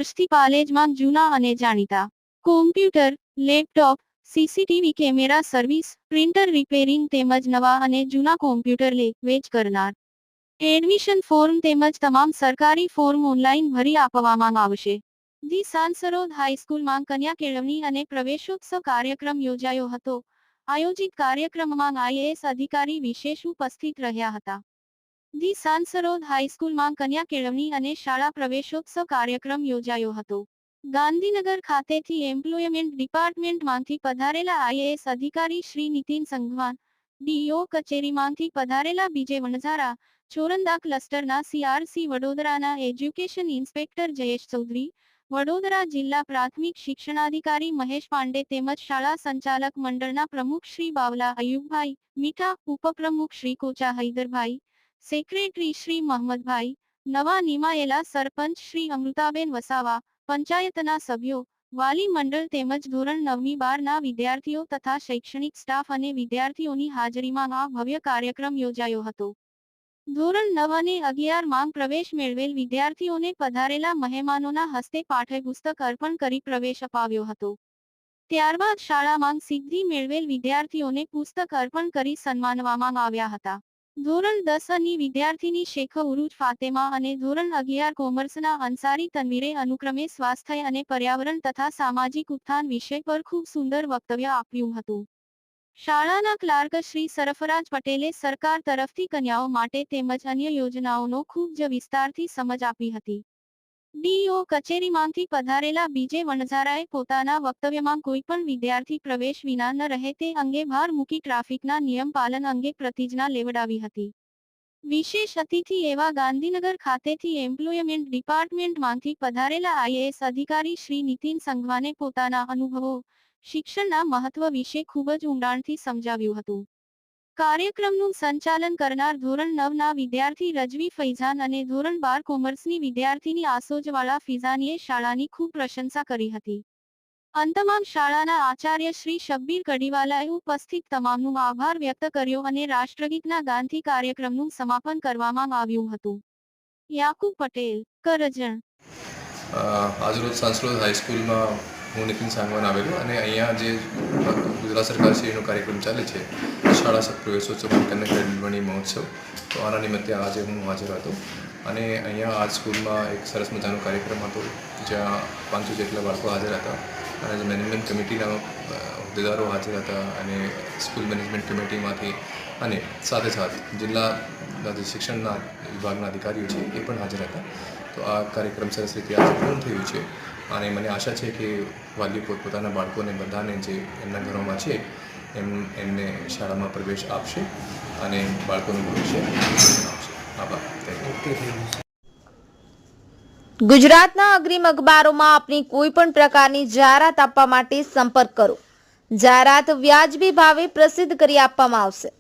વર્ષથી પાલેજમાં જૂના અને જાણીતા computer, laptop, CCTV camera service, printer repairing તેમજ નવા અને જૂના કોમ્પ્યુટર લે વેચ કરનાર. એડમિશન ફોર્મ તેમજ તમામ સરકારી ફોર્મ ઓનલાઈન ભરી આપવામાં આવશે. ધી સાંસરોદ હાઈસ્કૂલમાં કન્યા કેળવણી અને પ્રવેશોત્સવ કાર્યક્રમ યોજાયો હતો. આયોજિત કાર્યક્રમમાં આઈએએસ અધિકારી વિશેષ ઉપસ્થિત રહ્યા હતા. ધી સાંસરોદ હાઈસ્કૂલમાં કન્યા કેળવણી અને શાળા પ્રવેશોત્સવ કાર્યક્રમ યોજાયો હતો. ગાંધીનગર ખાતેથી એમ્પ્લોયમેન્ટ ડિપાર્ટમેન્ટમાંથી પધારેલા આઈએએસ અધિકારી શ્રી નીતિન સંઘવાન, ડીઓ કચેરીમાંથી પધારેલા બીજે વણઝારા, ચોરંદા ક્લસ્ટરના સીઆરસી વડોદરાના એજ્યુકેશન ઇન્સ્પેક્ટર જયેશ ચૌધરી, વડોદરા જિલ્લા પ્રાથમિક શિક્ષણાધિકારી મહેશ પાંડે તેમજ શાળા સંચાલક મંડળના પ્રમુખ શ્રી બાવલા અયુબભાઈ, મીઠા, ઉપપ્રમુખ શ્રી કોચા હૈદરભાઈ, સેક્રેટરી શ્રી મહમદભાઈ, નવા નિમાયેલા સરપંચ શ્રી અમૃતાબેન વસાવા, પંચાયતના સભ્યો, વાલી મંડળ તેમજ ધોરણ 9મી 12ના વિદ્યાર્થીઓ તથા શૈક્ષણિક સ્ટાફ અને વિદ્યાર્થીઓની હાજરીમાં આ ભવ્ય કાર્યક્રમ યોજાયો હતો. ધોરણ 9 અને 11 માં પ્રવેશ મેળવેલ વિદ્યાર્થીઓને પધારેલા મહેમાનોના હસ્તે પાઠ્યપુસ્તક અર્પણ કરી પ્રવેશ અપાવ્યો હતો. ત્યારબાદ શાળામાં સિદ્ધિ મેળવેલ વિદ્યાર્થીઓને પુસ્તક અર્પણ કરી સન્માનવામાં આવ્યા હતા. ધોરણ 10 ની વિદ્યાર્થીની શેખ ઉરુજ ફાતેમા અને ધોરણ 11 કોમર્સના અંસારી તનવીરે અનુક્રમે સ્વાસ્થ્ય અને પર્યાવરણ તથા સામાજિક ઉત્થાન વિષય પર ખૂબ સુંદર વક્તવ્ય આપ્યું હતું. શાળાના ક્લાર્ક શ્રી સરફરાજ પટેલે સરકાર તરફથી કન્યાઓ માટે તેમજ અન્ય યોજનાઓનો ખૂબ જ વિસ્તારથી સમજ આપી હતી. ડીઓ કચેરીમાંથી પધારેલા બીજે વણઝારાએ પોતાના વક્તવ્યમાં કોઈપણ વિદ્યાર્થી પ્રવેશ વિના ન રહે તે અંગે ભાર મૂકી ટ્રાફિકના નિયમ પાલન અંગે પ્રતિજ્ઞા લેવડાવી હતી. વિશેષ અતિથિ એવા ગાંધીનગર ખાતેથી એમ્પ્લોયમેન્ટ ડિપાર્ટમેન્ટમાંથી પધારેલા આઈએએસ અધિકારી શ્રી નીતિન સંઘવાને પોતાના અનુભવો, શિક્ષણના મહત્વ વિશે ખૂબ જ ઊંડાણથી સમજાવ્યું હતું. કાર્યક્રમનું સંચાલન કરનાર ધોરણ 9ના વિદ્યાર્થી રજવી ફૈઝાન અને ધોરણ 12 કોમર્સની વિદ્યાર્થીની આસોજવાળા ફિઝાનીએ શાળાની ખૂબ પ્રશંસા કરી હતી. અંતમાં શાળાના આચાર્ય શ્રી શબ્બીર કડીવાલાએ ઉપસ્થિત તમામનો આભાર વ્યક્ત કર્યો અને રાષ્ટ્રગીતના ગાનથી કાર્યક્રમનું સમાપન કરવામાં આવ્યું હતું. યાકુબ પટેલ, કરજણ. આજરોજ સાંસરોદ હાઈસ્કૂલમાં હું નીતિન સાંગવાન આવેલો અને અહીંયા જે ગુજરાત સરકારશ્રીનો કાર્યક્રમ ચાલે છે શાળા પ્રવેશોત્સવ કન્યા કેળવણી મહોત્સવ, તો આના નિમિત્તે આજે હું હાજર હતો અને અહીંયા આ સ્કૂલમાં એક સરસ મજાનો કાર્યક્રમ હતો જ્યાં 500 જેટલા બાળકો હાજર હતા અને જે મેનેજમેન્ટ કમિટીના હોદ્દેદારો હાજર હતા અને સ્કૂલ મેનેજમેન્ટ કમિટીમાંથી અને સાથે સાથે જિલ્લાના જે શિક્ષણના વિભાગના અધિકારીઓ છે એ પણ હાજર હતા. તો આ કાર્યક્રમ સરસ રીતે આજે પૂર્ણ થયું છે અને મને આશા છે કે વાલીઓ પોતપોતાના બાળકોને બધાને જે એમના ઘરોમાં છે એમને શાળામાં પ્રવેશ આપશે અને બાળકોનું ભવિષ્ય આપશે. આભાર. ગુજરાતના અગ્રીમ અખબારોમાં આપની કોઈ પણ પ્રકારની જાહેરાત આપવા માટે સંપર્ક કરો. જાહેરાત વ્યાજબી ભાવે પ્રસિદ્ધ કરી આપવામાં આવશે.